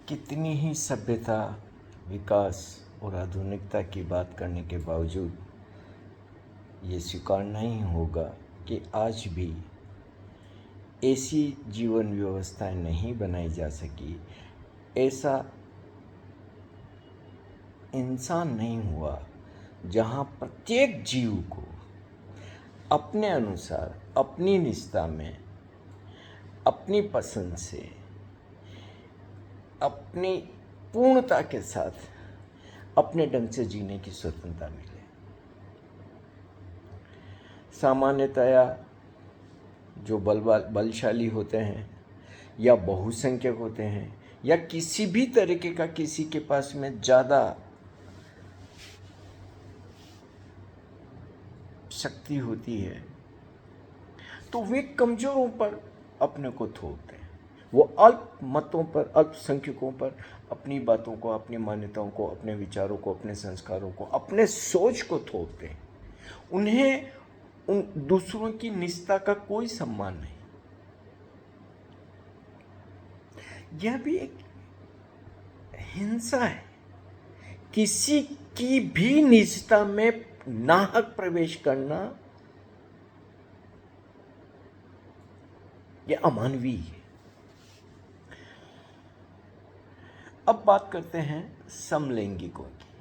कितनी ही सभ्यता, विकास और आधुनिकता की बात करने के बावजूद ये स्वीकार नहीं होगा कि आज भी ऐसी जीवन व्यवस्थाएं नहीं बनाई जा सकी, ऐसा इंसान नहीं हुआ जहाँ प्रत्येक जीव को अपने अनुसार, अपनी निष्ठा में, अपनी पसंद से, अपनी पूर्णता के साथ अपने ढंग से जीने की स्वतंत्रता मिले। सामान्यतया जो बलशाली होते हैं या बहुसंख्यक होते हैं या किसी भी तरीके का किसी के पास में ज़्यादा शक्ति होती है तो वे कमज़ोरों पर अपने को थोपते हैं। वो अल्प मतों पर, अल्पसंख्यकों पर अपनी बातों को, अपनी मान्यताओं को, अपने विचारों को, अपने संस्कारों को, अपने सोच को थोपते हैं। उन्हें उन दूसरों की निष्ठा का कोई सम्मान नहीं। यह भी एक हिंसा है। किसी की भी निष्ठा में नाहक प्रवेश करना यह अमानवीय है। अब बात करते हैं समलैंगिकों की।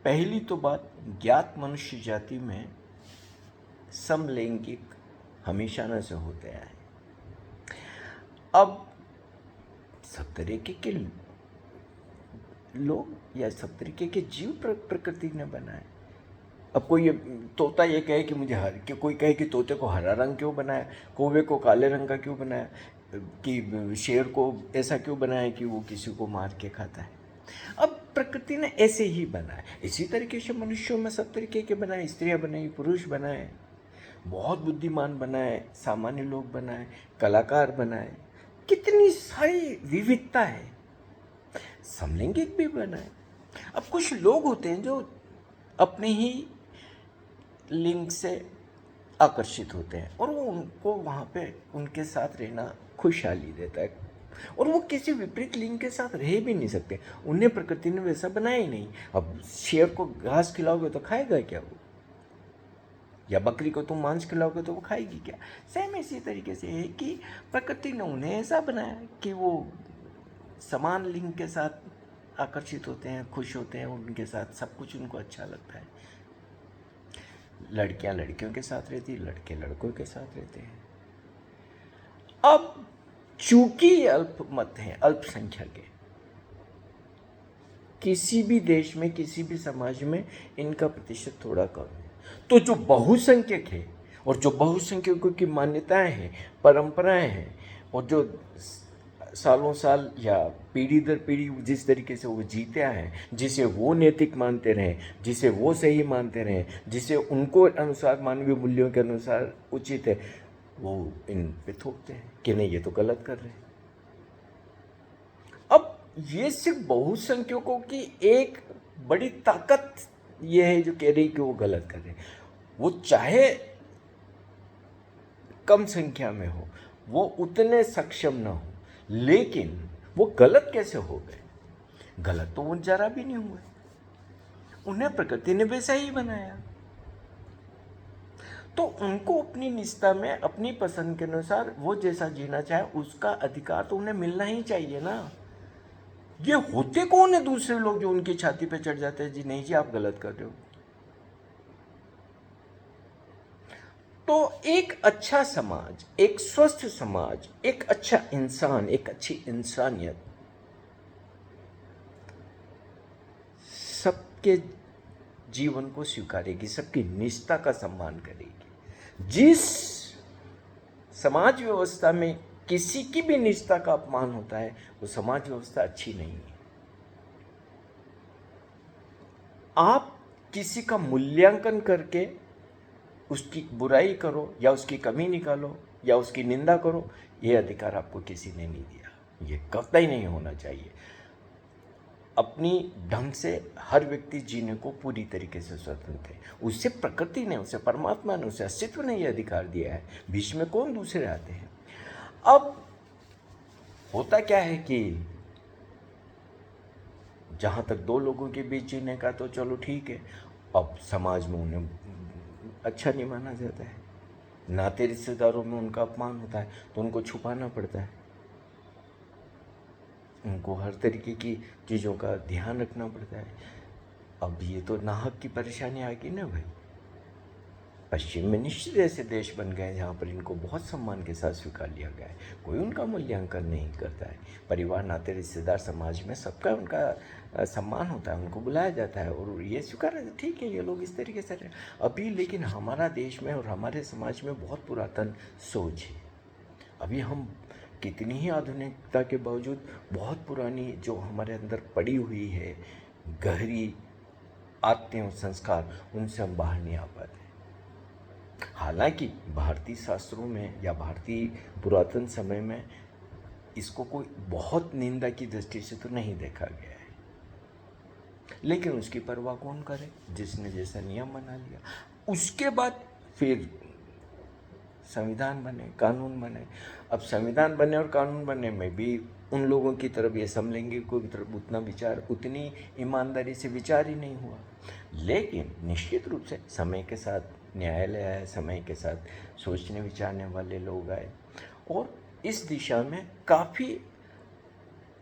पहली तो बात, ज्ञात मनुष्य जाति में समलैंगिक हमेशा न से होते आए। अब सब तरीके के लोग या सब तरीके के जीव प्रकृति ने बनाए। अब कोई तोता ये कहे कि मुझे कोई कहे कि तोते को हरा रंग क्यों बनाया, कौवे को काले रंग का क्यों बनाया, कि शेर को ऐसा क्यों बनाया कि वो किसी को मार के खाता है। अब प्रकृति ने ऐसे ही बनाया। इसी तरीके से मनुष्यों में सब तरीके के बनाए, स्त्रियां बनाई, पुरुष बनाए, बहुत बुद्धिमान बनाए, सामान्य लोग बनाए, कलाकार बनाए, कितनी सारी विविधता है। समलैंगिक भी बनाए। अब कुछ लोग होते हैं जो अपने ही लिंग से आकर्षित होते हैं और वो उनको वहाँ पे उनके साथ रहना खुशहाली देता है, और वो किसी विपरीत लिंग के साथ रह भी नहीं सकते। उन्हें प्रकृति ने वैसा बनाया ही नहीं। अब शेर को घास खिलाओगे तो खाएगा क्या वो, या बकरी को तुम मांस खिलाओगे तो वो खाएगी क्या। सेम इसी तरीके से है कि प्रकृति ने उन्हें ऐसा बनाया कि वो समान लिंग के साथ आकर्षित होते हैं, खुश होते हैं, उनके साथ सब कुछ उनको अच्छा लगता है। लड़कियां लड़कियों के साथ रहती, लड़के लड़कों के साथ रहते हैं। अब चूंकि ये अल्पमत हैं, अल्पसंख्यक है, किसी भी देश में, किसी भी समाज में इनका प्रतिशत थोड़ा कम है। तो जो बहुसंख्यक है और जो बहुसंख्यकों की मान्यताएं हैं, परंपराएं हैं, और जो सालों साल या पीढ़ी दर पीढ़ी जिस तरीके से वो जीते आए हैं, जिसे वो नैतिक मानते रहें, जिसे वो सही मानते रहें, जिसे उनको अनुसार मानवीय मूल्यों के अनुसार उचित है, वो इन पे थोपते हैं कि नहीं ये तो गलत कर रहे हैं। अब ये सिर्फ बहुसंख्यकों की एक बड़ी ताकत ये है जो कह रही कि वो गलत कर रहे हैं। वो चाहे कम संख्या में हो, वो उतने सक्षम ना हो, लेकिन वो गलत कैसे हो गए? गलत तो वो जरा भी नहीं हुए, उन्हें प्रकृति ने वैसा ही बनाया। तो उनको अपनी निष्ठा में, अपनी पसंद के अनुसार वो जैसा जीना चाहे उसका अधिकार तो उन्हें मिलना ही चाहिए ना। ये होते कौन है दूसरे लोग जो उनकी छाती पे चढ़ जाते हैं, जी नहीं जी आप गलत कर रहे हो। तो एक अच्छा समाज, एक स्वस्थ समाज, एक अच्छा इंसान, एक अच्छी इंसानियत सबके जीवन को स्वीकारेगी, सबकी निष्ठा का सम्मान करेगी। जिस समाज व्यवस्था में किसी की भी निष्ठा का अपमान होता है वो समाज व्यवस्था अच्छी नहीं है। आप किसी का मूल्यांकन करके उसकी बुराई करो या उसकी कमी निकालो या उसकी निंदा करो, ये अधिकार आपको किसी ने नहीं दिया। ये कतई नहीं होना चाहिए। अपनी ढंग से हर व्यक्ति जीने को पूरी तरीके से स्वतंत्र है। उसे प्रकृति ने, उसे परमात्मा ने, उसे अस्तित्व ने यह अधिकार दिया है। बीच में कौन दूसरे आते हैं? अब होता क्या है कि जहाँ तक दो लोगों के बीच जीने का तो चलो ठीक है, अब समाज में उन्हें अच्छा नहीं माना जाता है, नाते रिश्तेदारों में उनका अपमान होता है तो उनको छुपाना पड़ता है, उनको हर तरीके की चीज़ों का ध्यान रखना पड़ता है। अब ये तो नाहक की परेशानी आ गई ना भाई। पश्चिम में निश्चित ऐसे देश बन गए जहाँ पर इनको बहुत सम्मान के साथ स्वीकार लिया गया है, कोई उनका मूल्यांकन नहीं करता है। परिवार, नाते, रिश्तेदार, समाज में सबका उनका सम्मान होता है, उनको बुलाया जाता है और ये स्वीकार है ठीक है ये लोग इस तरीके से रहे। अभी लेकिन हमारा देश में और हमारे समाज में बहुत पुरातन सोच है। अभी हम कितनी ही आधुनिकता के बावजूद बहुत पुरानी जो हमारे अंदर पड़ी हुई है गहरी आदतें और संस्कार, उनसे हम बाहर नहीं आ पाते। हालांकि भारतीय शास्त्रों में या भारतीय पुरातन समय में इसको कोई बहुत निंदा की दृष्टि से तो नहीं देखा गया है, लेकिन उसकी परवाह कौन करे, जिसने जैसा नियम बना लिया। उसके बाद फिर संविधान बने, कानून बने। अब संविधान बने और कानून बनने में भी उन लोगों की तरफ, ये समलैंगिकों की तरफ उतना विचार, उतनी ईमानदारी से विचार ही नहीं हुआ। लेकिन निश्चित रूप से समय के साथ न्यायालय आया, समय के साथ सोचने विचारने वाले लोग आए और इस दिशा में काफ़ी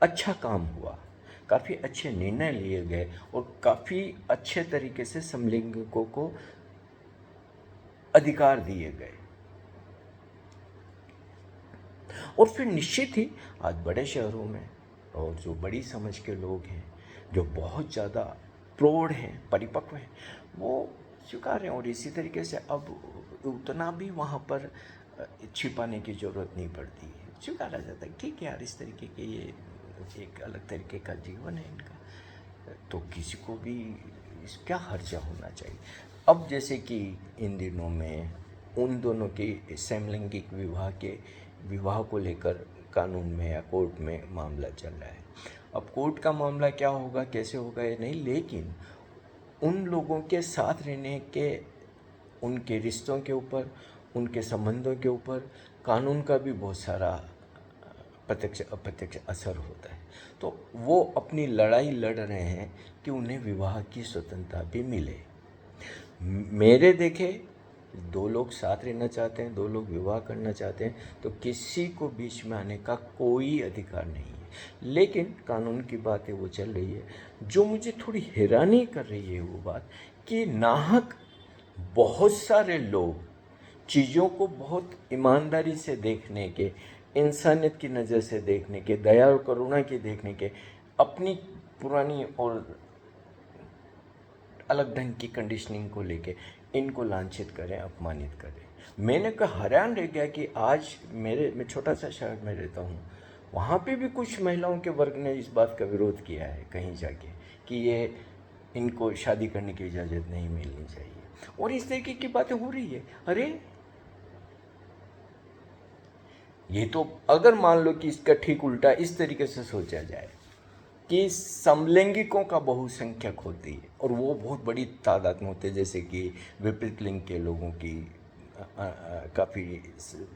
अच्छा काम हुआ, काफ़ी अच्छे निर्णय लिए गए और काफ़ी अच्छे तरीके से समलैंगिकों को अधिकार दिए गए। और फिर निश्चित ही आज बड़े शहरों में और जो बड़ी समझ के लोग हैं, जो बहुत ज़्यादा प्रौढ़ हैं, परिपक्व हैं, वो स्वीकार हैं और इसी तरीके से अब उतना भी वहाँ पर छिपाने की ज़रूरत नहीं पड़ती है, स्वीकारा जाता है ठीक है यार इस तरीके के ये एक अलग तरीके का जीवन है इनका, तो किसी को भी क्या हर्जा होना चाहिए। अब जैसे कि इन दिनों में उन दोनों के समलैंगिक विवाह को लेकर कानून में या कोर्ट में मामला चल रहा है। अब कोर्ट का मामला क्या होगा, कैसे होगा ये नहीं, लेकिन उन लोगों के साथ रहने के, उनके रिश्तों के ऊपर, उनके संबंधों के ऊपर कानून का भी बहुत सारा प्रत्यक्ष अप्रत्यक्ष असर होता है। तो वो अपनी लड़ाई लड़ रहे हैं कि उन्हें विवाह की स्वतंत्रता भी मिले। मेरे देखे दो लोग साथ रहना चाहते हैं, दो लोग विवाह करना चाहते हैं, तो किसी को बीच में आने का कोई अधिकार नहीं है। लेकिन कानून की बातें वो चल रही है। जो मुझे थोड़ी हैरानी कर रही है वो बात कि नाहक बहुत सारे लोग चीज़ों को बहुत ईमानदारी से देखने के, इंसानियत की नज़र से देखने के, दया और करुणा की देखने के, अपनी पुरानी और अलग ढंग की कंडीशनिंग को लेके इनको लांछित करें, अपमानित करें। मैंने कहा हैरान रह गया कि आज मैं छोटा सा शहर में रहता हूँ, वहाँ पे भी कुछ महिलाओं के वर्ग ने इस बात का विरोध किया है कहीं जाके कि ये इनको शादी करने की इजाज़त नहीं मिलनी चाहिए और इस तरीके की बातें हो रही है। अरे ये तो अगर मान लो कि इसका ठीक उल्टा इस तरीके से सोचा जाए कि समलैंगिकों का बहुसंख्यक होती है और वो बहुत बड़ी तादाद में होते हैं, जैसे कि विपरीत लिंग के लोगों की काफ़ी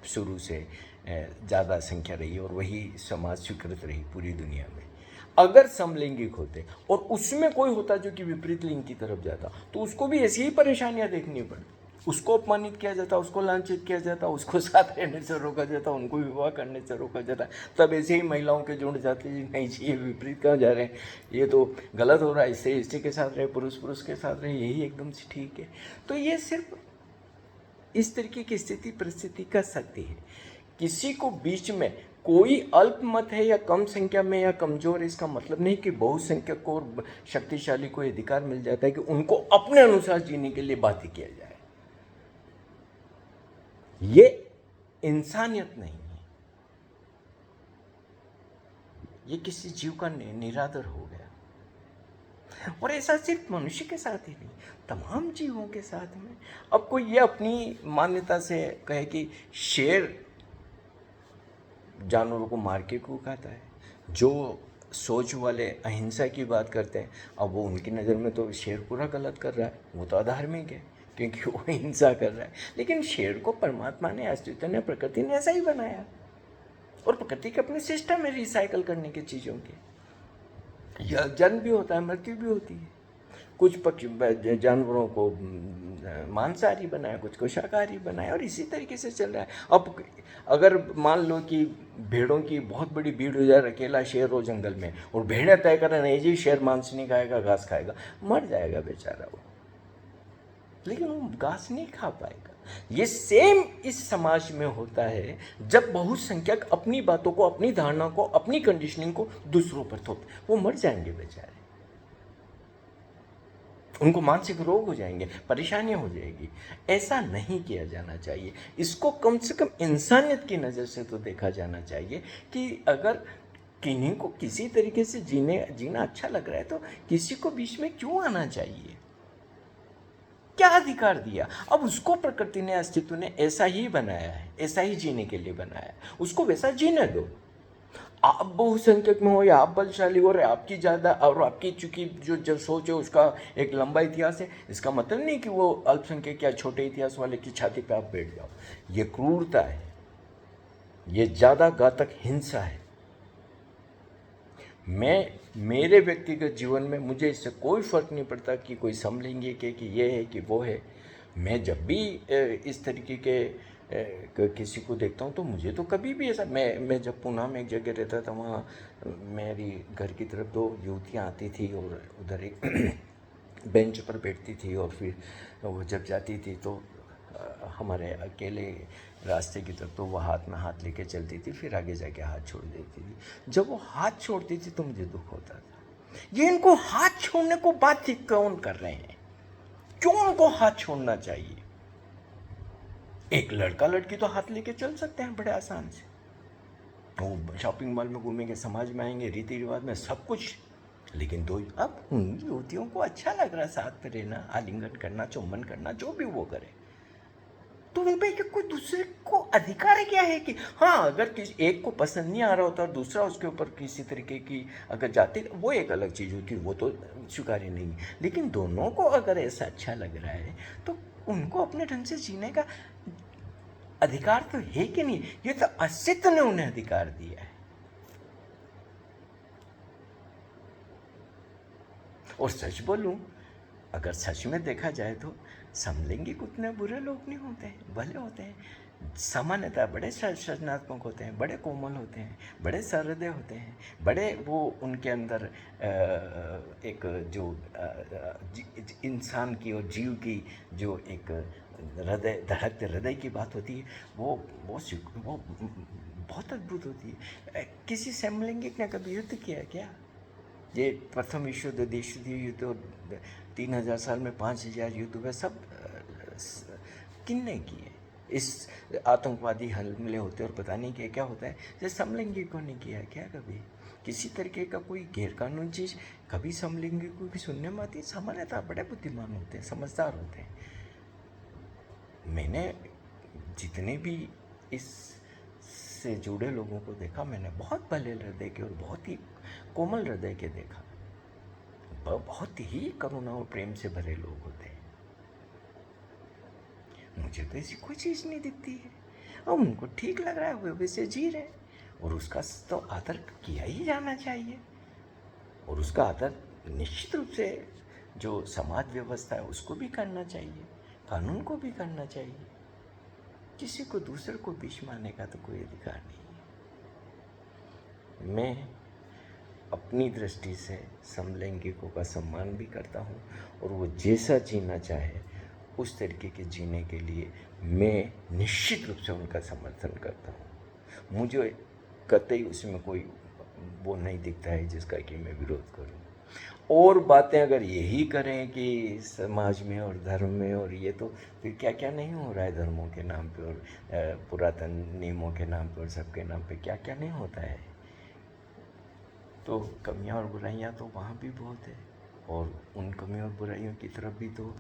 शुरू से ज़्यादा संख्या रही और वही समाज स्वीकृत रही पूरी दुनिया में। अगर समलैंगिक होते और उसमें कोई होता जो कि विपरीत लिंग की तरफ जाता तो उसको भी ऐसी ही परेशानियां देखनी पड़ती, उसको अपमानित किया जाता, उसको लांछित किया जाता, उसको साथ रहने से रोका जाता, उनको विवाह करने से रोका जाता। तब ऐसे ही महिलाओं के जुड़ जाते जी नहीं जी ये विपरीत कहाँ जा रहे हैं, ये तो गलत हो रहा है, इससे स्त्री के साथ रहे, पुरुष पुरुष के साथ रहे, यही एकदम से ठीक है। तो ये सिर्फ इस तरीके की स्थिति परिस्थिति कर सकती है। किसी को बीच में कोई अल्पमत है या कम संख्या में या कमजोर, इसका मतलब नहीं कि बहुसंख्यक को और शक्तिशाली को अधिकार मिल जाता है कि उनको अपने अनुसार जीने के लिए बाध्य किया जाए। ये इंसानियत नहीं है, ये किसी जीव का निरादर हो गया। और ऐसा सिर्फ मनुष्य के साथ ही नहीं, तमाम जीवों के साथ में। अब कोई ये अपनी मान्यता से कहे कि शेर जानवरों को मार के क्यों खाता है, जो सोच वाले अहिंसा की बात करते हैं, अब वो उनकी नज़र में तो शेर पूरा गलत कर रहा है, वो तो अधार्मिक है क्योंकि वो हिंसा कर रहा है। लेकिन शेर को परमात्मा ने, अस्तित्व ने, प्रकृति ने ऐसा ही बनाया और प्रकृति के अपने सिस्टम है रिसाइकल करने की चीज़ों के। यह जन्म भी होता है, मृत्यु भी होती है। कुछ पक्षी जानवरों को मांसाहारी बनाया, कुछ को शाकाहारी बनाया, और इसी तरीके से चल रहा है। अब अगर मान लो कि भेड़ों की बहुत बड़ी भीड़ हो जाए, अकेला शेर हो जंगल में, और भेड़ें तय करें नहीं जी शेर मांस नहीं खाएगा, घास खाएगा, मर जाएगा बेचारा वो, लेकिन वो घास नहीं खा पाएगा। ये सेम इस समाज में होता है, जब बहुसंख्यक अपनी बातों को, अपनी धारणा को, अपनी कंडीशनिंग को दूसरों पर थोपते, वो मर जाएंगे बेचारे, उनको मानसिक रोग हो जाएंगे, परेशानियां हो जाएगी। ऐसा नहीं किया जाना चाहिए। इसको कम से कम इंसानियत की नज़र से तो देखा जाना चाहिए कि अगर किन्हीं को किसी तरीके से जीना अच्छा लग रहा है तो किसी को बीच में क्यों आना चाहिए? क्या अधिकार दिया? अब उसको प्रकृति ने, अस्तित्व ने ऐसा ही बनाया है, ऐसा ही जीने के लिए बनाया है, उसको वैसा जीने दो। आप बहुसंख्यक में हो या आप बलशाली हो रहे, आपकी ज़्यादा और आपकी चूंकि जो सोच है उसका एक लंबा इतिहास है, इसका मतलब नहीं कि वो अल्पसंख्यक या छोटे इतिहास वाले की छाती पे आप बैठ जाओ। ये क्रूरता है, ये ज़्यादा घातक हिंसा है। मेरे व्यक्तिगत जीवन में मुझे इससे कोई फर्क नहीं पड़ता कि कोई समलैंगिक है कि ये है कि वो है। मैं जब भी इस तरीके के किसी को देखता हूँ तो मुझे तो कभी भी ऐसा, मैं जब पुणे में एक जगह रहता था, वहाँ मेरी घर की तरफ दो युवतियाँ आती थी और उधर एक बेंच पर बैठती थी, और फिर वो जब जाती थी तो हमारे अकेले रास्ते की तरफ तो वो हाथ में हाथ लेके चलती थी, फिर आगे जाके हाथ छोड़ देती थी। जब वो हाथ छोड़ती थी तो मुझे दुख होता था। ये इनको हाथ छोड़ने को बाध्य कौन कर रहे हैं? क्यों उनको हाथ छोड़ना चाहिए? एक लड़का लड़की तो हाथ लेके चल सकते हैं बड़े आसान से, वो शॉपिंग मॉल में घूमेंगे, समाज में आएंगे, रीति रिवाज में सब कुछ, लेकिन दो अब उन युवतियों को अच्छा लग रहा है साथ में रहना, आलिंगन करना, चुम्बन करना, जो भी वो करे, तो उन पे कोई दूसरे को अधिकार क्या है कि हाँ, अगर किसी एक को पसंद नहीं आ रहा होता और दूसरा उसके ऊपर किसी तरीके की अगर जाती, वो एक अलग चीज़ होती, वो तो स्वीकार्य नहीं है। लेकिन दोनों को अगर ऐसा अच्छा लग रहा है तो उनको अपने ढंग से जीने का अधिकार तो है कि नहीं? ये तो अस्तित्व ने उन्हें अधिकार दिया है। और सच बोलूं, अगर सच में देखा जाए तो समलैंगिक उतने बुरे लोग नहीं होते हैं, भले होते हैं। सामान्यतः बड़े सृजनात्मक होते हैं, बड़े कोमल होते हैं, बड़े सहृदय होते हैं, बड़े वो उनके अंदर एक जो इंसान की और जीव की जो एक हृदय, धड़कते हृदय की बात होती है, वो बहुत अद्भुत होती है। किसी समलैंगिक ने कभी युद्ध किया क्या? ये प्रथम विश्व युद्ध, द्वितीय युद्ध, और 3000 साल में 5000 युद्ध हुए, सब किन्ने किए? इस आतंकवादी हमले होते और पता नहीं क्या क्या होता है, जैसे समलैंगिकों ने किया क्या कभी? किसी तरीके का कोई गैरकानूनी चीज़ कभी समलैंगिकों की सुनने में आती है? सामान्यतः बड़े बुद्धिमान होते हैं, समझदार होते हैं। मैंने जितने भी इस से जुड़े लोगों को देखा, मैंने बहुत भले हृदय के और बहुत ही कोमल हृदय के देखा, बहुत ही करुणा और प्रेम से भरे लोग होते हैं। मुझे तो ऐसी कोई चीज़ नहीं दिखती है, और उनको ठीक लग रहा है, वो वैसे जी रहे, और उसका तो आदर किया ही जाना चाहिए। और उसका आदर निश्चित रूप से जो समाज व्यवस्था है उसको भी करना चाहिए, कानून को भी करना चाहिए। किसी को दूसरे को बीच में आने का तो कोई अधिकार नहीं है। मैं अपनी दृष्टि से समलैंगिकों का सम्मान भी करता हूँ, और वो जैसा जीना चाहे उस तरीके के जीने के लिए मैं निश्चित रूप से उनका समर्थन करता हूँ। मुझे कतई उसमें कोई वो नहीं दिखता है जिसका कि मैं विरोध करूँ। और बातें अगर यही करें कि समाज में और धर्म में, और ये तो फिर क्या क्या नहीं हो रहा है धर्मों के नाम पे और पुरातन नियमों के नाम पे और सबके नाम पे क्या क्या नहीं होता है। तो कमियां और बुराइयां तो वहाँ भी बहुत है, और उन कमियों और बुराइयों की तरफ भी तो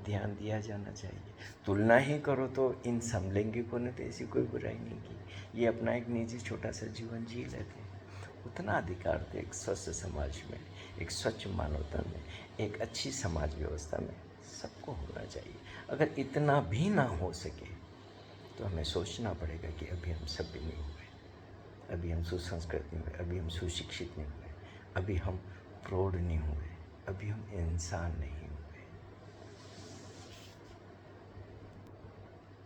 ध्यान दिया जाना चाहिए। तुलना ही करो तो इन समलैंगिकों ने तो ऐसी कोई बुराई नहीं की, ये अपना एक निजी छोटा सा जीवन जी लेते हैं। उतना अधिकार थे एक स्वस्थ समाज में, एक स्वच्छ मानवता में, एक अच्छी समाज व्यवस्था में सबको होना चाहिए। अगर इतना भी ना हो सके तो हमें सोचना पड़ेगा कि अभी हम सभ्य नहीं हुए, अभी हम सुसंस्कृत नहीं हुए, अभी हम सुशिक्षित नहीं हुए, अभी हम प्रौढ़ नहीं हुए, अभी हम इंसान नहीं हुए।